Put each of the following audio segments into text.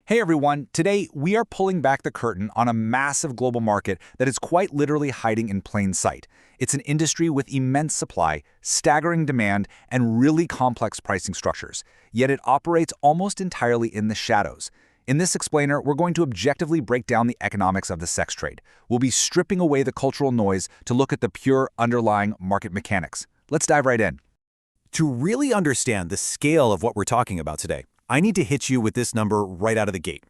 Hey everyone, today we are pulling back the curtain on a massive global market that is quite literally hiding in plain sight. It's an industry with immense supply, staggering demand, and really complex pricing structures. Yet it operates almost entirely in the shadows. In this explainer, we're going to objectively break down the economics of the sex trade. We'll be stripping away the cultural noise to look at the pure underlying market mechanics. Let's dive right in. To really understand the scale of what we're talking about today, I need to hit you with this number right out of the gate.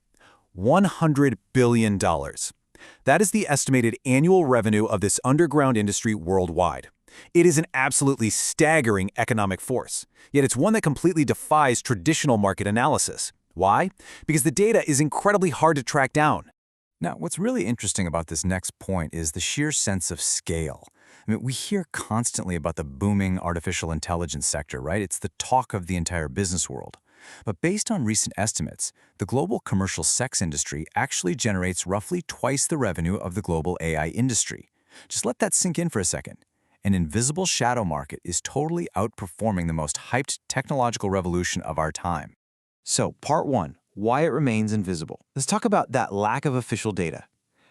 $100 billion. That is the estimated annual revenue of this underground industry worldwide. It is an absolutely staggering economic force, yet it's one that completely defies traditional market analysis. Why? Because the data is incredibly hard to track down. Now, what's really interesting about this next point is the sheer sense of scale. We hear constantly about the booming artificial intelligence sector, right? It's the talk of the entire business world. But based on recent estimates, the global commercial sex industry actually generates roughly twice the revenue of the global AI industry. Just let that sink in for a second. An invisible shadow market is totally outperforming the most hyped technological revolution of our time. So, part one, why it remains invisible. Let's talk about that lack of official data.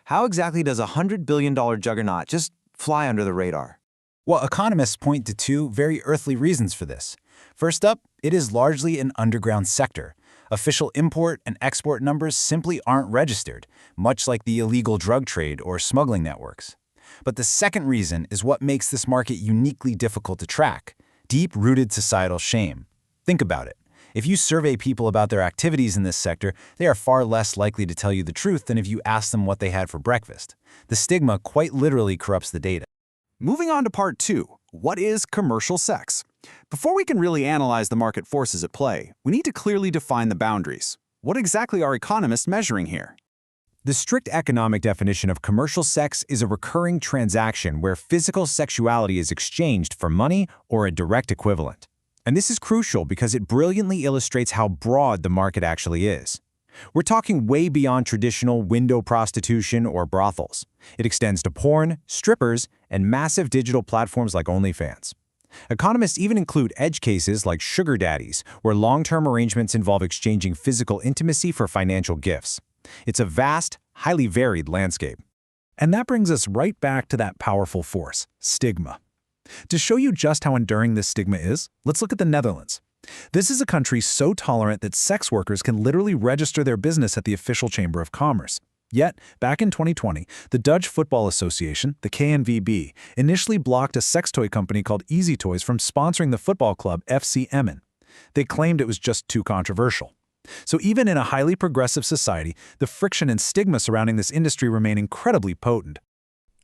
How exactly does a $100 billion juggernaut just fly under the radar? Well, economists point to two very earthly reasons for this. First up, it is largely an underground sector. Official import and export numbers simply aren't registered, much like the illegal drug trade or smuggling networks. But the second reason is what makes this market uniquely difficult to track: deep-rooted societal shame. Think about it. If you survey people about their activities in this sector, they are far less likely to tell you the truth than if you ask them what they had for breakfast. The stigma quite literally corrupts the data. Moving on to part two, what is commercial sex? Before we can really analyze the market forces at play, we need to clearly define the boundaries. What exactly are economists measuring here? The strict economic definition of commercial sex is a recurring transaction where physical sexuality is exchanged for money or a direct equivalent. And this is crucial because it brilliantly illustrates how broad the market actually is. We're talking way beyond traditional window prostitution or brothels. It extends to porn, strippers, and massive digital platforms like OnlyFans. Economists even include edge cases like sugar daddies, where long-term arrangements involve exchanging physical intimacy for financial gifts. It's a vast, highly varied landscape. And that brings us right back to that powerful force, stigma. To show you just how enduring this stigma is, let's look at the Netherlands. This is a country so tolerant that sex workers can literally register their business at the official Chamber of Commerce. Yet, back in 2020, the Dutch Football Association, the KNVB, initially blocked a sex toy company called Easy Toys from sponsoring the football club FC Emmen. They claimed it was just too controversial. So even in a highly progressive society, the friction and stigma surrounding this industry remain incredibly potent.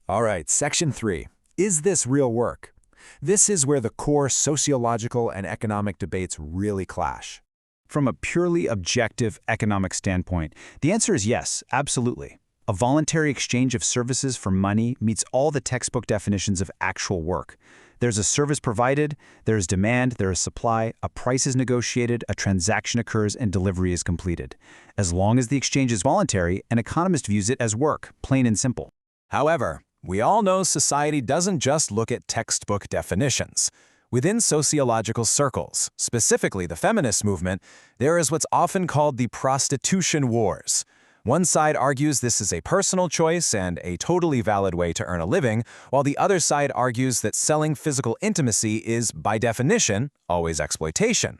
All right, Section 3. Is this real work? This is where the core sociological and economic debates really clash. From a purely objective economic standpoint, the answer is yes, absolutely. A voluntary exchange of services for money meets all the textbook definitions of actual work. There's a service provided, there is demand, there is supply, a price is negotiated, a transaction occurs, and delivery is completed. As long as the exchange is voluntary, an economist views it as work, plain and simple. However, we all know society doesn't just look at textbook definitions. Within sociological circles, specifically the feminist movement, there is what's often called the prostitution wars. One side argues this is a personal choice and a totally valid way to earn a living, while the other side argues that selling physical intimacy is, by definition, always exploitation.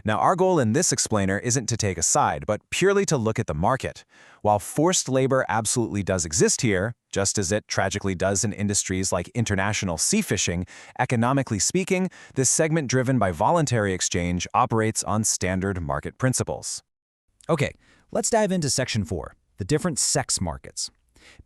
Now, our goal in this explainer isn't to take a side, but purely to look at the market. While forced labor absolutely does exist here, just as it tragically does in industries like international sea fishing, economically speaking, this segment driven by voluntary exchange operates on standard market principles. Okay, let's dive into Section 4, the different sex markets.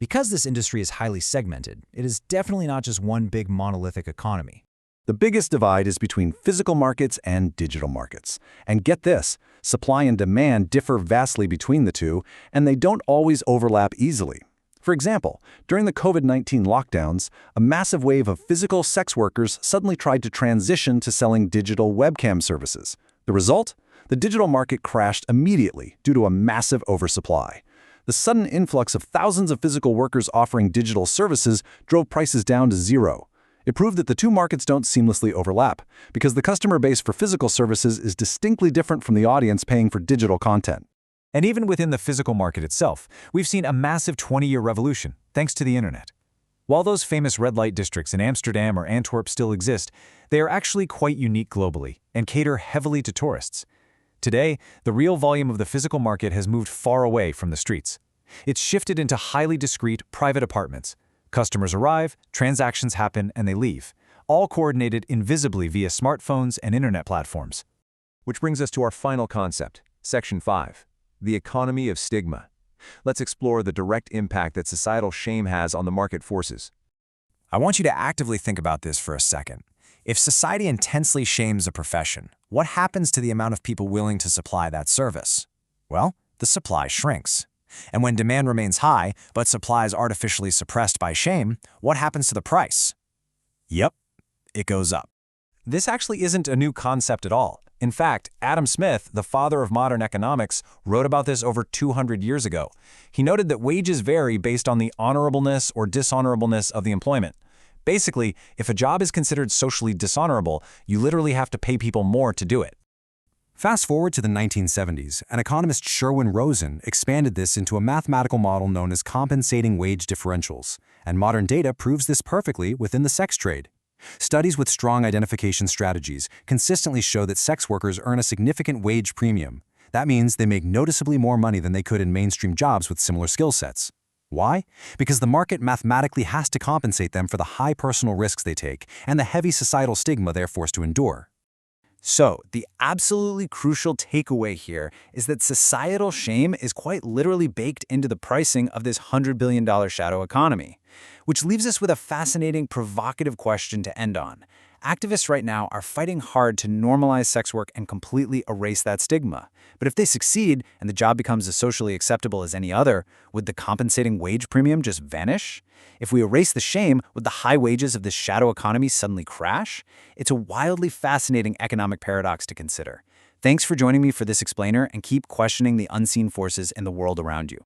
Because this industry is highly segmented, it is definitely not just one big monolithic economy. The biggest divide is between physical markets and digital markets. And get this, supply and demand differ vastly between the two, and they don't always overlap easily. For example, during the COVID-19 lockdowns, a massive wave of physical sex workers suddenly tried to transition to selling digital webcam services. The result? The digital market crashed immediately due to a massive oversupply. The sudden influx of thousands of physical workers offering digital services drove prices down to zero. It proved that the two markets don't seamlessly overlap, because the customer base for physical services is distinctly different from the audience paying for digital content. And even within the physical market itself, we've seen a massive 20-year revolution, thanks to the internet. While those famous red light districts in Amsterdam or Antwerp still exist, they are actually quite unique globally and cater heavily to tourists. Today, the real volume of the physical market has moved far away from the streets. It's shifted into highly discreet, private apartments. Customers arrive, transactions happen, and they leave, all coordinated invisibly via smartphones and internet platforms. Which brings us to our final concept, Section 5, the economy of stigma. Let's explore the direct impact that societal shame has on the market forces. I want you to actively think about this for a second. If society intensely shames a profession, what happens to the amount of people willing to supply that service? Well, the supply shrinks. And when demand remains high, but supply is artificially suppressed by shame, what happens to the price? Yep, it goes up. This actually isn't a new concept at all. In fact, Adam Smith, the father of modern economics, wrote about this over 200 years ago. He noted that wages vary based on the honorableness or dishonorableness of the employment. Basically, if a job is considered socially dishonorable, you literally have to pay people more to do it. Fast forward to the 1970s, and economist Sherwin Rosen expanded this into a mathematical model known as compensating wage differentials, and modern data proves this perfectly within the sex trade. Studies with strong identification strategies consistently show that sex workers earn a significant wage premium. That means they make noticeably more money than they could in mainstream jobs with similar skill sets. Why? Because the market mathematically has to compensate them for the high personal risks they take and the heavy societal stigma they are forced to endure. So, the absolutely crucial takeaway here is that societal shame is quite literally baked into the pricing of this $100 billion shadow economy. Which leaves us with a fascinating, provocative question to end on. Activists right now are fighting hard to normalize sex work and completely erase that stigma. But if they succeed and the job becomes as socially acceptable as any other, would the compensating wage premium just vanish? If we erase the shame, would the high wages of this shadow economy suddenly crash? It's a wildly fascinating economic paradox to consider. Thanks for joining me for this explainer, and keep questioning the unseen forces in the world around you.